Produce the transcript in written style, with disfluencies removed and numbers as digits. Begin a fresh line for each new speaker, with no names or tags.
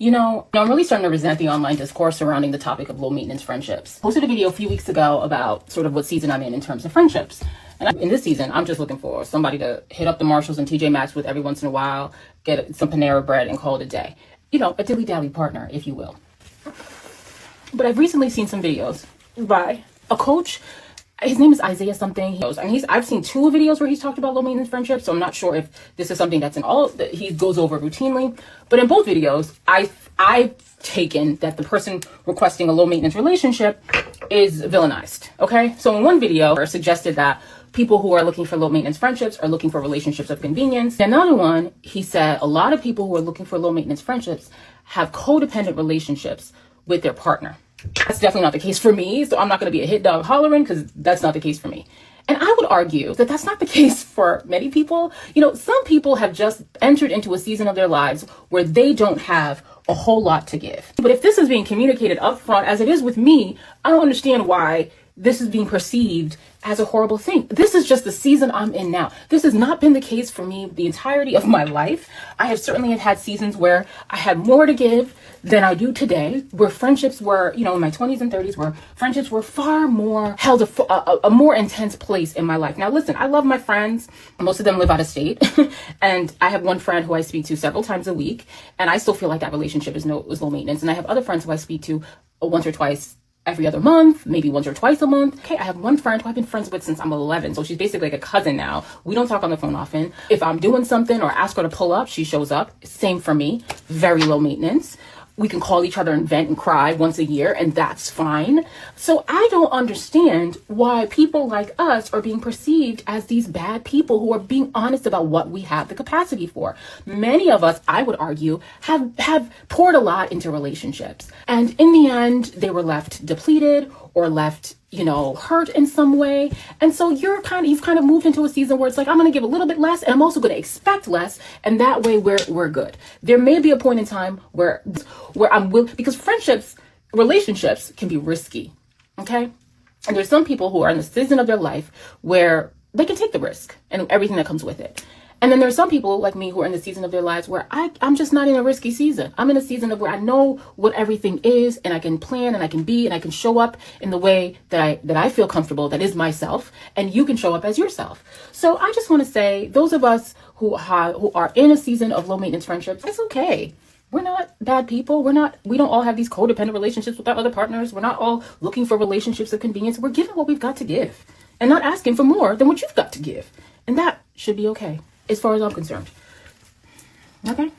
I'm really starting to resent the online discourse surrounding the topic of low maintenance friendships. Posted a video a few weeks ago about sort of what season I'm in terms of friendships. And in this season, I'm just looking for somebody to hit up the Marshalls and TJ Maxx with every once in a while, get some Panera bread and call it a day. A dilly-dally partner, if you will. But I've recently seen some videos by a coach. His name is Isaiah something. I've seen 2 videos where he's talked about low maintenance friendships, so I'm not sure if this is something that's in all that he goes over routinely. But in both videos, I've taken that the person requesting a low maintenance relationship is villainized. Okay, so in one video, I suggested that people who are looking for low maintenance friendships are looking for relationships of convenience. In another one, he said a lot of people who are looking for low maintenance friendships have codependent relationships with their partner. That's definitely not the case for me, so I'm not going to be a hit dog hollering because that's not the case for me. And I would argue that that's not the case for many people. Some people have just entered into a season of their lives where they don't have a whole lot to give. But if this is being communicated up front, as it is with me, I don't understand why this is being perceived as a horrible thing. This is just the season I'm in now. This has not been the case for me the entirety of my life. I have certainly had seasons where I had more to give than I do today, where friendships were, in my 20s and 30s, where friendships were far more held a more intense place in my life. Now, listen, I love my friends. Most of them live out of state. And I have one friend who I speak to several times a week. And I still feel like that relationship is low maintenance. And I have other friends who I speak to once or twice every other month, maybe once or twice a month. Okay, I have one friend who I've been friends with since I'm 11, so she's basically like a cousin now. We don't talk on the phone often. If I'm doing something or ask her to pull up, she shows up. Same for me. Very low maintenance. We can call each other and vent and cry once a year, and that's fine. So I don't understand why people like us are being perceived as these bad people who are being honest about what we have the capacity for. Many of us, I would argue, have poured a lot into relationships. And in the end, they were left depleted or left, hurt in some way. And so you've kind of moved into a season where it's like, I'm going to give a little bit less and I'm also going to expect less. And that way we're good. There may be a point in time where I'm willing, because relationships can be risky. Okay. And there's some people who are in the season of their life where they can take the risk and everything that comes with it. And then there's some people like me who are in the season of their lives where I'm just not in a risky season. I'm in a season of where I know what everything is, and I can plan and I can be and I can show up in the way that I feel comfortable, that is myself, and you can show up as yourself. So I just want to say, those of us who are in a season of low maintenance friendships, it's okay. We're not bad people. We don't all have these codependent relationships with our other partners. We're not all looking for relationships of convenience. We're giving what we've got to give and not asking for more than what you've got to give. And that should be okay, as far as I'm concerned. Okay?